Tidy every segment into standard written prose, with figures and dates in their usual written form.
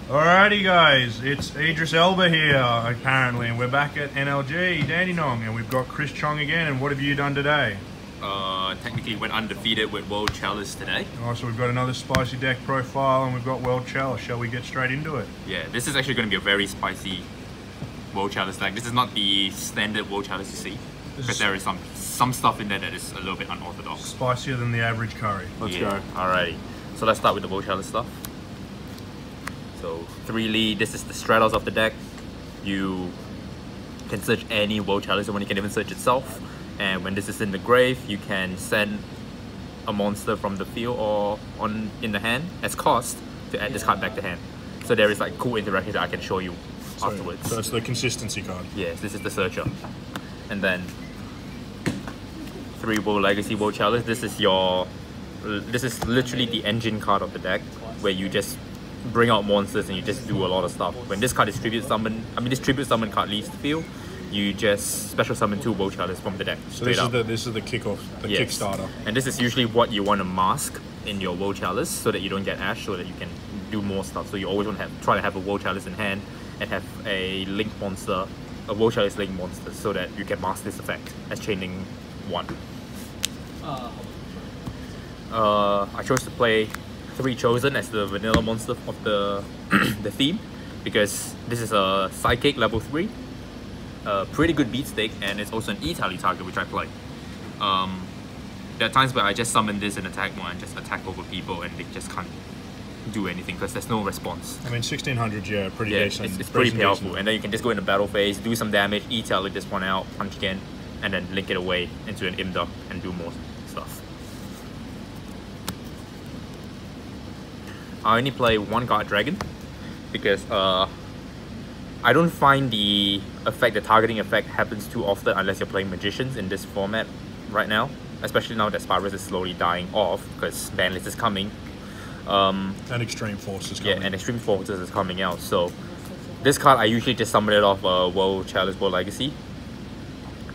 Alrighty guys, it's Idris Elba here apparently, and we're back at NLG, Dandenong, and we've got Chris Cheong again. And what have you done today? Technically went undefeated with World Chalice today. Oh, so we've got another spicy deck profile and we've got World Chalice. Shall we get straight into it? Yeah, this is actually going to be a very spicy World Chalice deck. This is not the standard World Chalice you see, because there is some stuff in there that is a little bit unorthodox. Spicier than the average curry. Let's go. Alrighty, so let's start with the World Chalice stuff. So 3 lead, this is the straddles of the deck. You can search any World Chalice, and you can even search itself. And when this is in the grave, you can send a monster from the field or in the hand as cost to add this card back to hand. So there is like cool interactions that I can show you afterwards. So it's the consistency card. Yes, this is the searcher. And then 3 World Legacy World Chalice. This is literally the engine card of the deck, where you just bring out monsters and you just do a lot of stuff. When this card is tribute summon, this tribute summon card leaves the field, you just special summon 2 World Chalice from the deck. So this is the kickoff, the Kickstarter. And this is usually what you want to mask in your World Chalice, so that you don't get Ash, so that you can do more stuff. So you always want to try to have a World Chalice in hand and have a Link monster, a World Chalice Link monster, so that you can mask this effect as chaining 1. I chose to play 3 Chosen as the vanilla monster of the the theme, because this is a Psychic level 3, pretty good beat stick, and it's also an E-tally target which I play. There are times where I just summon this in attack mode and just attack over people, and they just can't do anything because there's no response. I mean, 1600, yeah, pretty decent. It's pretty powerful, decent. And then you can just go in the battle phase, do some damage, E-tally this one out, punch again, and then link it away into an Imduck and do more stuff. I only play 1 Guard Dragon because I don't find the targeting effect happens too often unless you're playing Magicians in this format right now, especially now that Spyros is slowly dying off because Banlist is coming. And Extreme Force is coming. Yeah, and Extreme Forces is coming out. So this card I usually just summon it off World Chalice, World Legacy,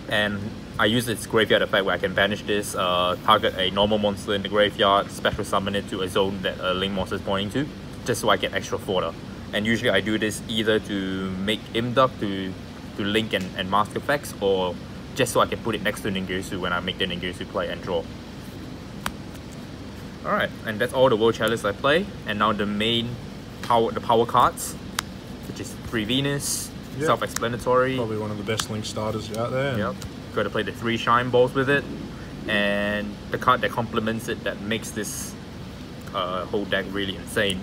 and I use its graveyard effect where I can banish this, target a normal monster in the graveyard, special summon it to a zone that a Link monster is pointing to, just so I get extra fodder. And usually I do this either to make Imduck to link and mask effects, or just so I can put it next to Ningirsu when I make the Ningirsu play and draw. Alright, and that's all the World Chalice I play. And now the main power cards, which is 3 Venus, self-explanatory. Probably one of the best Link starters out there. Yep. Got to play the 3 Shine Balls with it, and the card that complements it, that makes this whole deck really insane,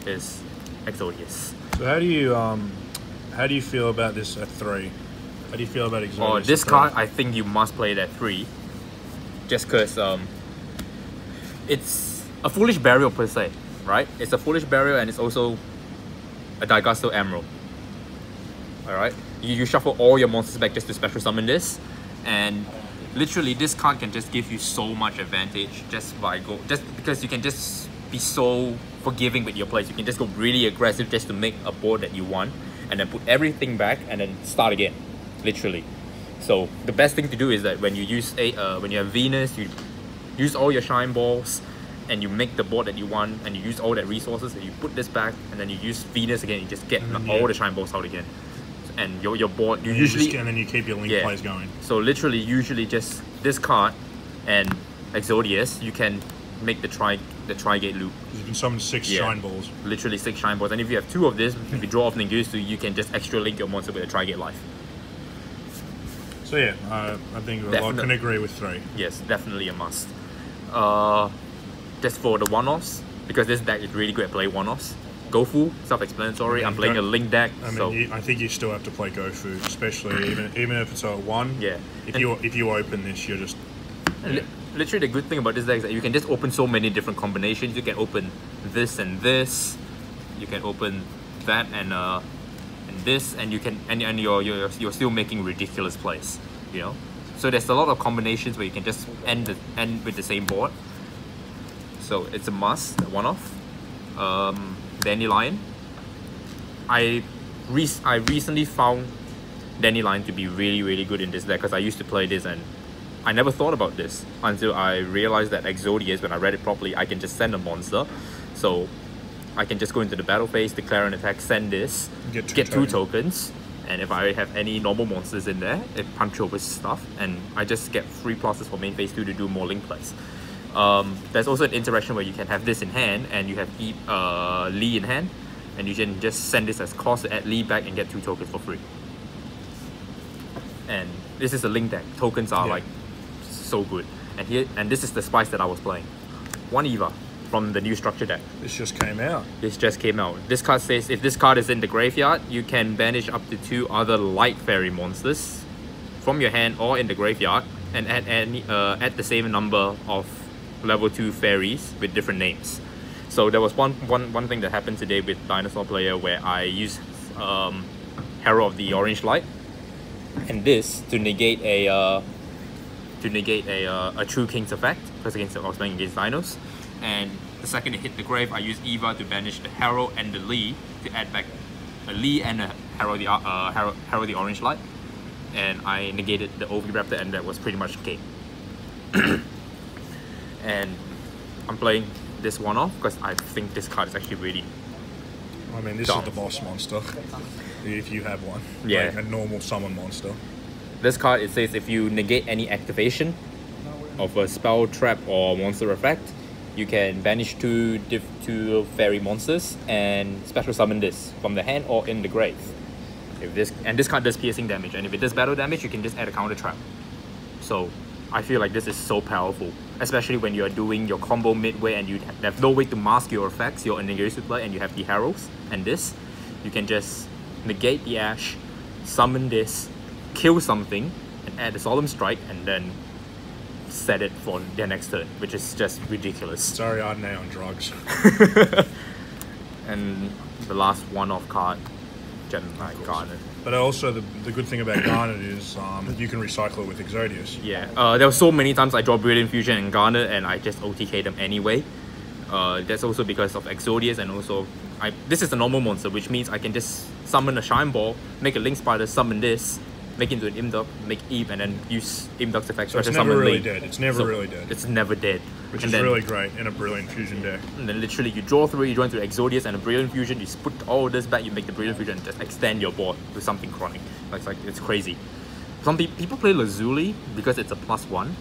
is Exodius. So how do you feel about this at 3? How do you feel about Exodius? Oh, this card I think you must play it at 3, just because it's a Foolish Burial per se, right? It's a Foolish Burial, and it's also a Daigasto Emerald. Alright, you shuffle all your monsters back just to special summon this, and literally this card can just give you so much advantage just because you can just be so forgiving with your plays. You can just go really aggressive just to make a board that you want, and then put everything back and then start again, literally. So the best thing to do is that when you use when you have Venus, you use all your Shine Balls and you make the board that you want, and you use all that resources, and you put this back, and then you use Venus again, you just get all the Shine Balls out again. And your board, and then you keep your Link plays going. So literally, usually just this card and Exodius, you can make the Tri-Gate loop. You can summon 6 Shine Balls. Literally 6 Shine Balls. And if you have 2 of this, if you draw off Ningirsu, you can just extra link your monster with a Tri-Gate life. So yeah, I think I can agree with 3. Yes, definitely a must. Just for the one-offs, because this deck is really good at playing one-offs. Gofu, self-explanatory. I'm playing a Link deck. I think you still have to play Gofu, especially even if it's a 1. Yeah. If you open this, you're just. Yeah. Literally, the good thing about this deck is that you can just open so many different combinations. You can open this and this. You can open that and this, and you can and you're still making ridiculous plays. You know. So there's a lot of combinations where you can just end with the same board. So it's a must, one-off. Dandelion. I recently found Dandelion to be really good in this deck, because I used to play this and I never thought about this until I realized that Exodius, when I read it properly, I can just send a monster. So I can just go into the battle phase, declare an attack, send this, Get two tokens, and if I have any normal monsters in there, it punch over stuff, and I just get 3+s for main phase 2 to do more link plays. There's also an interaction where you can have this in hand, and you have Lee in hand, and you can just send this as cost to add Lee back and get 2 tokens for free. And this is a link deck. Tokens are like so good. And this is the spice that I was playing. 1 Eva from the new structure deck. This just came out. This just came out. This card says if this card is in the graveyard, you can banish up to 2 other light fairy monsters from your hand or in the graveyard and add the same number of level 2 fairies with different names. So there was one thing that happened today with Dinosaur Player where I used Herald of the Orange Light and this to negate a True King's effect because I was playing against Dinos. And the second it hit the grave, I used Eva to banish the Herald and the Lee to add back a Lee and a Herald the Orange Light. And I negated the Oviraptor and that was pretty much game. And I'm playing this one off because I think this card is actually really I mean, this dumb. is the boss monster, if you have one. Yeah. Like a normal summon monster. This card, it says if you negate any activation of a spell, trap, or monster effect, you can banish two fairy monsters and special summon this from the hand or in the grave. This card does piercing damage, and if it does battle damage, you can just add a counter trap. So I feel like this is so powerful, especially when you are doing your combo midway and you have no way to mask your effects. You're in the play and you have the Heralds and this. You can just negate the Ash, summon this, kill something, and add a Solemn Strike, and then set it for their next turn, which is just ridiculous. Sorry, Ardenay on drugs. And the last one-off card, Gemini Garnet. But also the good thing about Garnet is you can recycle it with Exodius. Yeah, there were so many times I draw Brilliant Fusion and Garnet and I just OTK them anyway. That's also because of Exodius, and also this is a normal monster, which means I can just summon a Shine Ball, make a Link Spider, summon this, make it into an Imduk, make Eve, and then use Imduk's effect. So it's never really dead. It's never really dead. It's never dead. Which is really great in a Brilliant Fusion deck. And then literally you draw 3, you draw into Exodius and a Brilliant Fusion, you put all this back, you make the Brilliant Fusion and just extend your board to something chronic. It's crazy. Some people play Lazuli because it's a +1.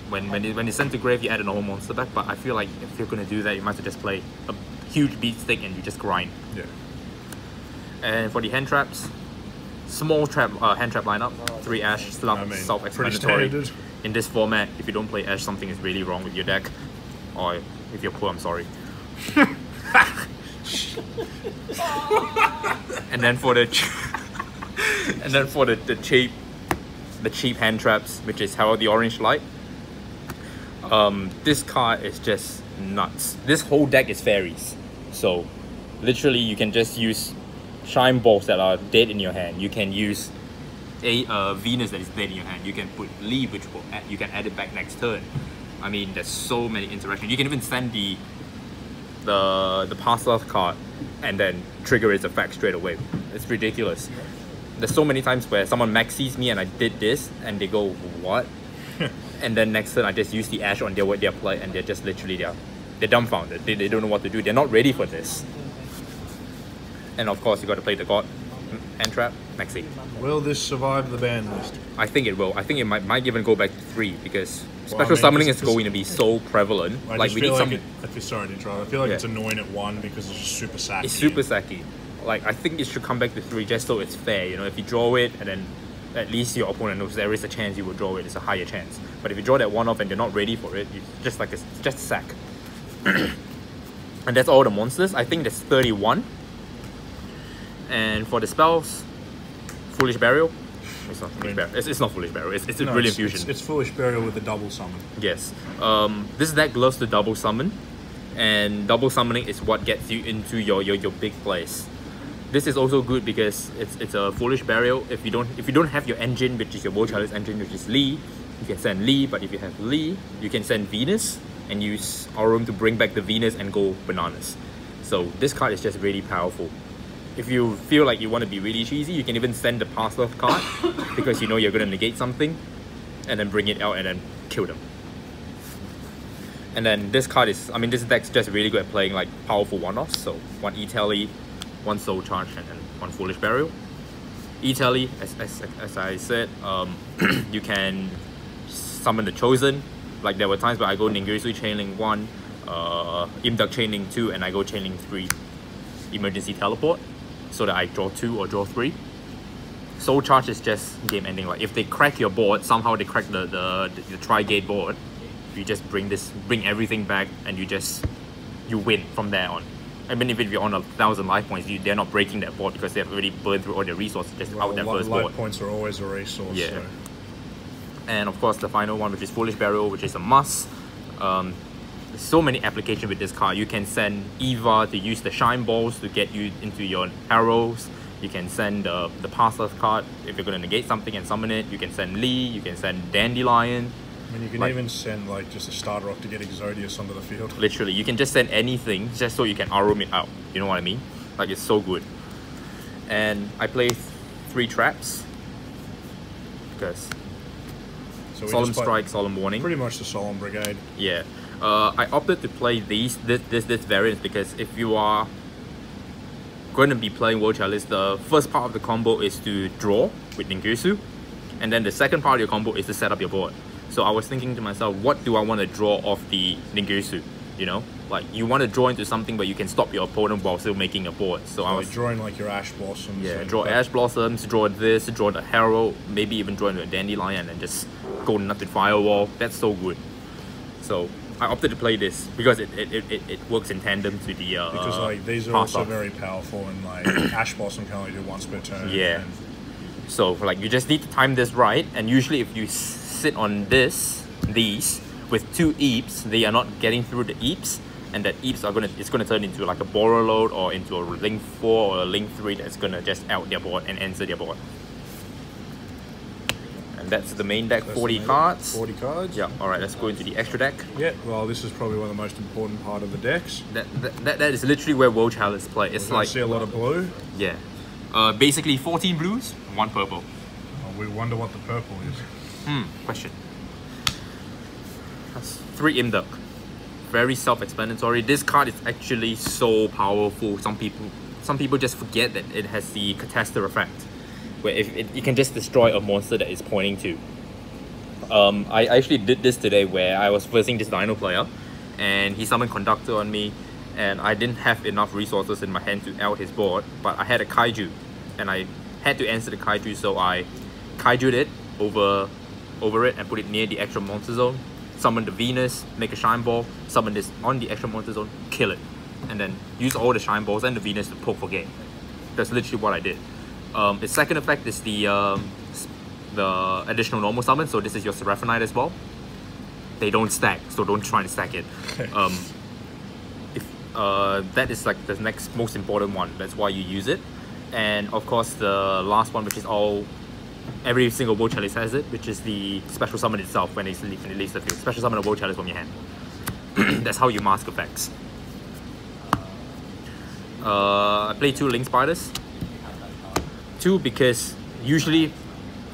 When it's sent to grave, you add a normal monster back, but I feel like if you're gonna do that, you might as well just play a huge beat stick and you just grind. Yeah. And for the hand traps, small hand trap lineup, 3 Ash, self-explanatory. In this format, if you don't play Ash, something is really wrong with your deck. Or if you're poor, I'm sorry. And then for the cheap hand traps, which is Herald the Orange Light. This card is just nuts. This whole deck is fairies. So literally you can just use Shine Balls that are dead in your hand. You can use a Venus that is dead in your hand. You can put Lee, which you can add it back next turn. I mean, there's so many interactions. You can even send the Past Earth card and then trigger its effect straight away. It's ridiculous. There's so many times where someone maxes me and I did this and they go, what? And then next turn I just use the Ash on their play and they're just literally they're dumbfounded. They don't know what to do. They're not ready for this. And of course you got to play the God hand trap, maxi. Will this survive the ban list? I think it will. I think it might even go back to 3 because special summoning is going to be so prevalent. Like we need something. Sorry to interrupt. I feel like it's annoying at 1 because it's just super sacky. It's super sacky. Like I think it should come back to 3 just so it's fair. You know, if you draw it and then at least your opponent knows there is a chance you will draw it. It's a higher chance. But if you draw that 1 off and they're not ready for it, it's just a sack. And that's all the monsters. I think there's 31. And for the spells, Foolish Burial. It's not Foolish Burial. It's not Foolish Burial. It's a Brilliant Fusion. It's Foolish Burial with a double summon. Yes. This deck loves to double summon, and double summoning is what gets you into your big plays. This is also good because it's a Foolish Burial. If you don't have your engine, which is your Chalice engine, which is Lee, you can send Lee. But if you have Lee, you can send Venus and use Aurum to bring back the Venus and go bananas. So this card is just really powerful. If you feel like you want to be really cheesy, you can even send the Past Earth card because you know you're going to negate something and then bring it out and then kill them. And then this card is, I mean, this deck's just really good at playing like powerful one-offs. So 1 E-Tally, 1 Soul Charge, and then 1 Foolish Burial. E-Tally, as I said, you can summon the Chosen. Like there were times where I go Ningirsu Chainlink 1, Imdak Chainlink 2, and I go Chainlink 3 Emergency Teleport, so that I draw 2 or draw 3. Soul Charge is just game ending. Like if they crack your board, somehow they crack the Tri-Gate board, you just bring everything back and you win from there on. I mean, if you're on 1,000 life points, they're not breaking that board because they've already burned through all their resources just out their first board. Life points are always a resource. Yeah. So. And of course the final one, which is Foolish Burial, which is a must. There's so many applications with this card. You can send Eva to use the Shine Balls to get you into your arrows. You can send the Passer's card if you're going to negate something and summon it. You can send Lee, you can send Dandelion. I mean, you can even send like just a starter off to get Exodius onto the field. Literally, you can just send anything just so you can Arum it out. You know what I mean? Like, it's so good. And I play 3 traps because So Solemn Strike, Solemn Warning. Pretty much the Solemn Brigade. Yeah. I opted to play this variant because if you are going to be playing World Chalice, the first part of the combo is to draw with Ningirsu, and then the second part of your combo is to set up your board. So I was thinking to myself, what do I want to draw off the Ningirsu? You know, like you want to draw into something where you can stop your opponent while still making a board. So I was drawing like your Ash Blossoms. Yeah, draw Ash Blossoms, draw this, draw the Herald, maybe even draw into a Dandelion and just go nuts with Firewall. That's so good. So I opted to play this because it works in tandem to the because like these are also very powerful, and like Ash Blossom can only do once per turn. Yeah. So like you just need to time this right, and usually if you sit on these with 2 Eeps, they are not getting through the Eeps, and that Eeps it's gonna turn into like a Borer Load or into a Link 4 or a Link 3 that's gonna just out their board and answer their board. And that's the main deck. 40 cards. 40 cards. Yeah. All right. Let's go into the extra deck. Yeah. Well, this is probably one of the most important part of the decks. That is literally where World Chalice play. It's like see a lot of blue. Yeah. Basically 14 blues, 1 purple. Oh, we wonder what the purple is. Question. That's 3 Imduk. Very self-explanatory. This card is actually so powerful. Some people just forget that it has the Catastor effect, where you can just destroy a monster that it's pointing to. I actually did this today where I was versing this Dino player and he summoned Conductor on me, and I didn't have enough resources in my hand to out his board, but I had a Kaiju and I had to answer the Kaiju, so I Kaiju'd it over it and put it near the extra monster zone, summon the Venus, make a Shine Ball, summon this on the extra monster zone, kill it, and then use all the Shine Balls and the Venus to poke for game. That's literally what I did. The second effect is the additional normal summon, so this is your Seraphonite as well. They don't stack, so don't try to stack it. That is like the next most important one, that's why you use it. And of course the last one, which is every single World Chalice has it, which is the special summon itself when it leaves the field. Special summon a World Chalice from your hand. That's how you mask effects. I play 2 Link Spiders. 2 because usually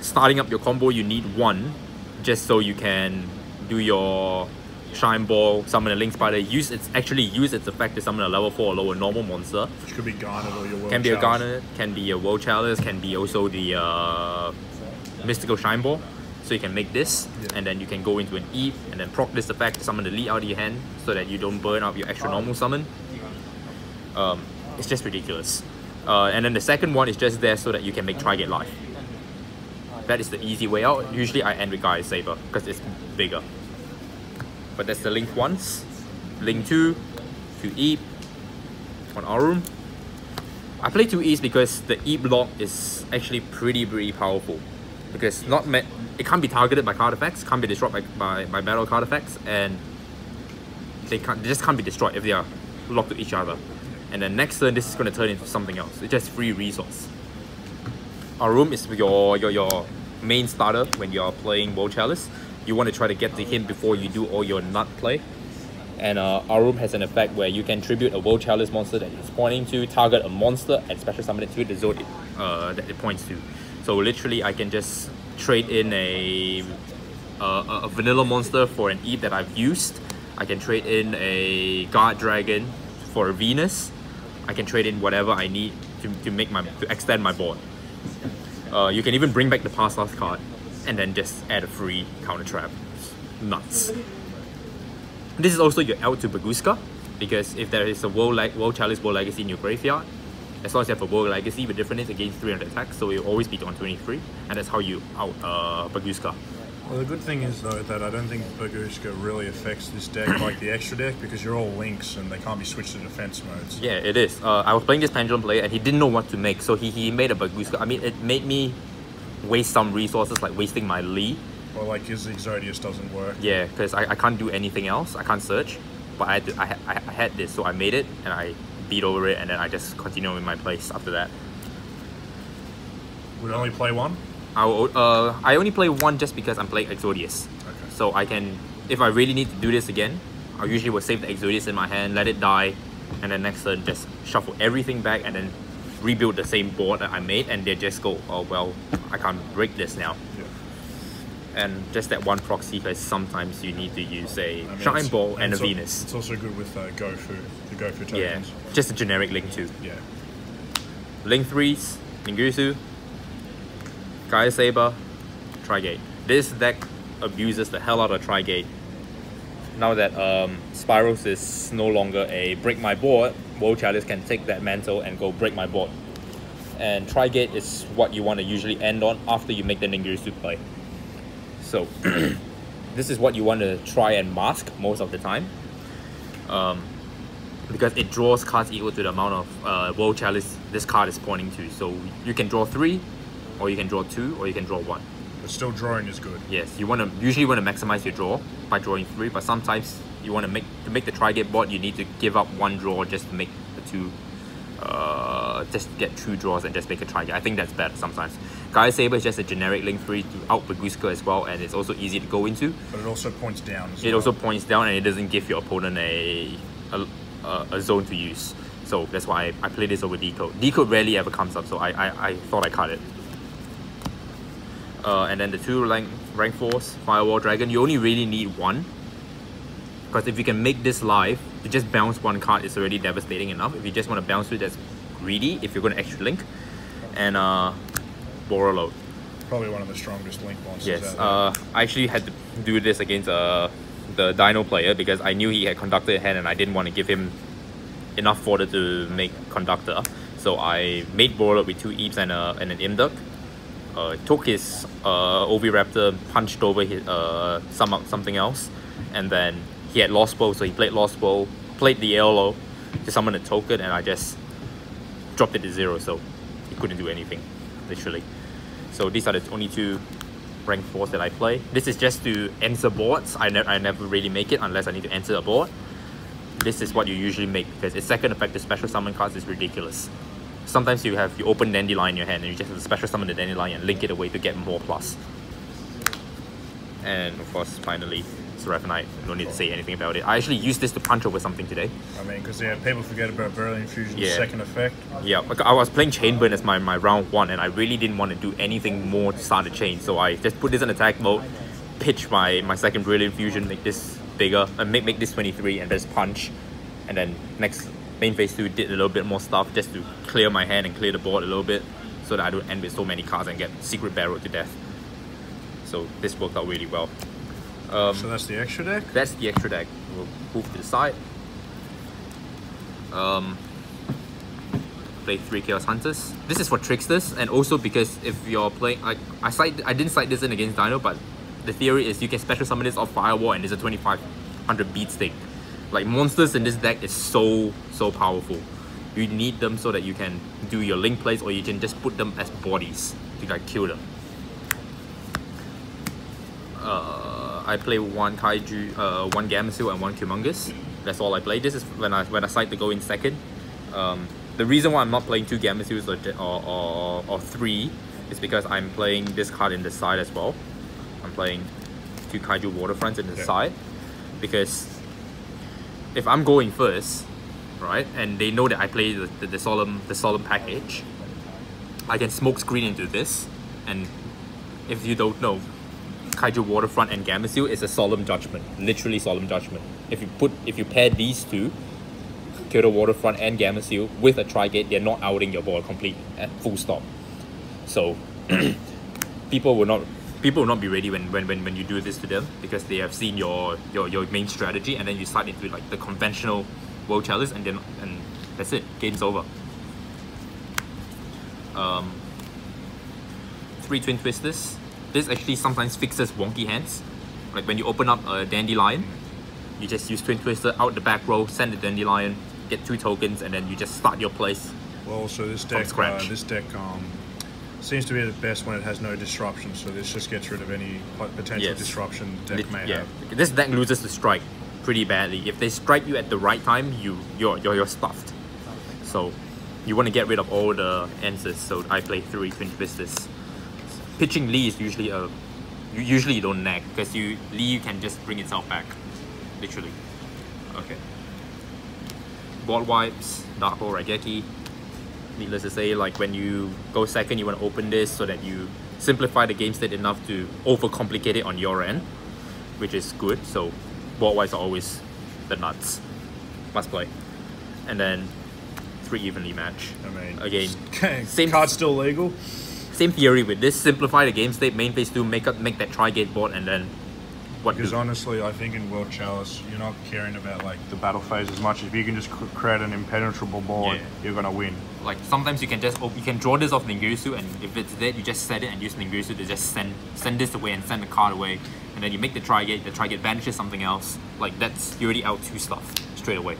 starting up your combo you need 1 just so you can do your Shine Ball, summon a Link Spider, use its effect to summon a level 4 or lower normal monster. Which could be Garnet or your World Chalice. Can be a Garnet, can be a World Chalice, can be also the Mystical Shine Ball. So you can make this, and then you can go into an Eve and then proc this effect to summon the lead out of your hand so that you don't burn out your extra normal summon. It's just ridiculous. And then the second one is just there so that you can make Tri-Gate life. That is the easy way out. Usually I end with Gaia Saber because it's bigger. But that's the Link 1s. Link 2, 2 Eep on Arum. I play 2 Eeps because the Eep block is actually pretty powerful. Because it can't be targeted by card effects, can't be destroyed by battle card effects, and they just can't be destroyed if they are locked to each other. And then next turn, this is going to turn into something else. It's just free resource. Arum is your main starter when you're playing World Chalice. You want to try to get to him before you do all your nut play. And Arum has an effect where you can tribute a World Chalice monster that it's pointing to, target a monster, and special summon it to the zone that it points to. So literally, I can just trade in a vanilla monster for an Eve that I've used. I can trade in a Guard Dragon for a Venus. I can trade in whatever I need to extend my board. You can even bring back the Past Life card and then just add a free counter trap. Nuts. This is also your out to Baguska, because if there is a World Chalice World Legacy in your graveyard, as long as you have a World Legacy with different hits against 300 attacks, so it will always be on 23, and that's how you out Baguska. Well, the good thing is though that I don't think Baguska really affects this deck like the extra deck, because you're all links and they can't be switched to defense modes. Yeah, it is. I was playing this Pendulum player and he didn't know what to make, so he made a Baguska. I mean, it made me waste some resources, like wasting my Lee. Or like his Exodius doesn't work. Yeah, because I can't do anything else. I can't search, but I had this, so I made it and I beat over it, and then I just continued with my plays after that. Would only play one? I only play one just because I'm playing Exodius. Okay. So I can, if I really need to do this again, I usually will save the Exodius in my hand, let it die, and then next turn just shuffle everything back and then rebuild the same board that I made, and they just go, oh well, I can't break this now. Yeah. And just that one proxy, because sometimes you need to use a Shine Ball and a Venus. It's also good with Gofu, the Gofu tokens. Yeah, just a generic Link 2. Yeah. Link 3s, Ningirsu, Gaia Saber, Trigate. This deck abuses the hell out of Trigate. Now that Spyros is no longer a break my board, World Chalice can take that mantle and go break my board. And Trigate is what you want to usually end on after you make the Ningirsu play. So, this is what you want to try and mask most of the time. Because it draws cards equal to the amount of World Chalice this card is pointing to. So, you can draw 3, or you can draw 2, or you can draw 1. But still drawing is good. Yes, you usually want to maximize your draw by drawing 3, but sometimes you want to make the Trigate board, you need to give up 1 draw just to make the 2, just get 2 draws and just make a Trigate. I think that's better sometimes. Gaia Saber is just a generic Link 3 to out Baguska as well, and it's also easy to go into. But it also points down as well. It also points down, and it doesn't give your opponent a zone to use. So that's why I play this over Decode. Decode rarely ever comes up, so I thought I cut it. And then the 2 rank 4s, Firewall Dragon, you only really need 1. Because if you can make this live, to just bounce 1 card is already devastating enough. If you just want to bounce it, that's greedy if you're going to extra link. And Borreload. Probably one of the strongest link monsters. Yes, I actually had to do this against the Dino player because I knew he had Conductor in hand and I didn't want to give him enough fodder to make Conductor. So I made Borreload with 2 Eeps and an Imduck. Took his Oviraptor, punched over his, something else, and then he had Lost Bow, so he played Lost Bow, played the Yellow to summon a token, and I just dropped it to 0, so he couldn't do anything, literally. So these are the only 2 rank 4s that I play. This is just to enter boards. I never really make it unless I need to enter a board. This is what you usually make because its second effect to special summon cards is ridiculous. Sometimes you open Dandelion in your hand and you just have to special summon the Dandelion and link it away to get more plus. And of course, finally, Seraphinite. No need to say anything about it. I actually used this to punch over something today. I mean, because people forget about Brilliant Fusion's second effect. Yeah, I was playing Chainburn as my round 1 and I really didn't want to do anything more to start the chain. So I just put this in attack mode, pitch my second Brilliant Fusion, make this bigger, and make this 23 and just punch. And then next main phase 2 did a little bit more stuff just to clear my hand and clear the board a little bit so that I don't end with so many cards and get Secret Barrel to death. So this worked out really well. So that's the extra deck? That's the extra deck. We'll move to the side. Play 3 Chaos Hunters. This is for Tricksters, and also because if you're playing, I didn't cite this in against Dino, but the theory is you can special summon this off Firewall and there's a 2500 beat stick. Like, monsters in this deck is so powerful. You need them so that you can do your link plays, or you can just put them as bodies to like kill them. I play 1 Kaiju, 1 Gamasuil and 1 Humongous. That's all I play. This is when I decide to go in second. The reason why I'm not playing 2 Gamasuils or 3 is because I'm playing this card in the side as well. I'm playing 2 Kaiju Waterfronts in the side because if I'm going first, right, and they know that I play the solemn package, I can smoke screen into this. And if you don't know, Kaiju Waterfront and Gameciel is a solemn judgment, literally solemn judgment. If you pair these two, Kyoto Waterfront and Gameciel, with a Tri-Gate, they're not outing your board completely at full stop. So people will not be ready when you do this to them, because they have seen your main strategy, and then you start into like the conventional World Chalice, and that's it, game's over. 3 Twin Twisters. This actually sometimes fixes wonky hands. Like when you open up a Dandelion, you just use Twin Twister out the back row, send the Dandelion, get 2 tokens, and then you just start your place. Well, so this deck seems to be the best when it has no disruption. So this just gets rid of any potential disruption the deck may have. This deck loses the strike pretty badly. If they strike you at the right time, you're stuffed. So you want to get rid of all the answers. So I play 3 Twin Twisters. Pitching Lee is usually you don't nag, because Lee can just bring itself back, literally. Okay. Board wipes, Dark Hole Raigeki. Needless to say, like when you go second, you want to open this so that you simplify the game state enough to overcomplicate it on your end, which is good. So board wipes are always the nuts. Must play. And then 3 evenly match. I mean, again, same card's still legal. Same theory with this. Simplify the game state, main phase 2, make that Tri-Gate board, and then what? Because honestly, I think in World Chalice, you're not caring about like the battle phase as much. If you can just create an impenetrable board, you're gonna win. Like sometimes you can just you can draw this off Ningirsu, and if it's dead, you just set it and use Ningirsu to just send this away and send the card away, and then you make the Tri-Gate. The Tri-Gate vanishes something else. Like you're already out 2 stuff straight away.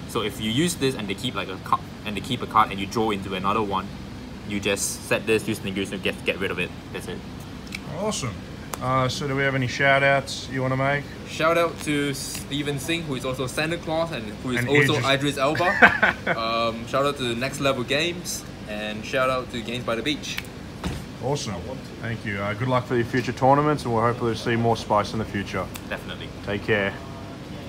So if you use this and they keep like a card, and they keep a card, and you draw into another one, you just set this, use Ningirsu, get rid of it. That's it. Awesome. So do we have any shout outs you want to make? Shout out to Steven Singh, who is also Santa Claus and who is also Idris Elba. Shout out to Next Level Games, and shout out to Games by the Beach. Awesome. Thank you. Good luck for your future tournaments, and we'll hopefully see more Spice in the future. Definitely. Take care.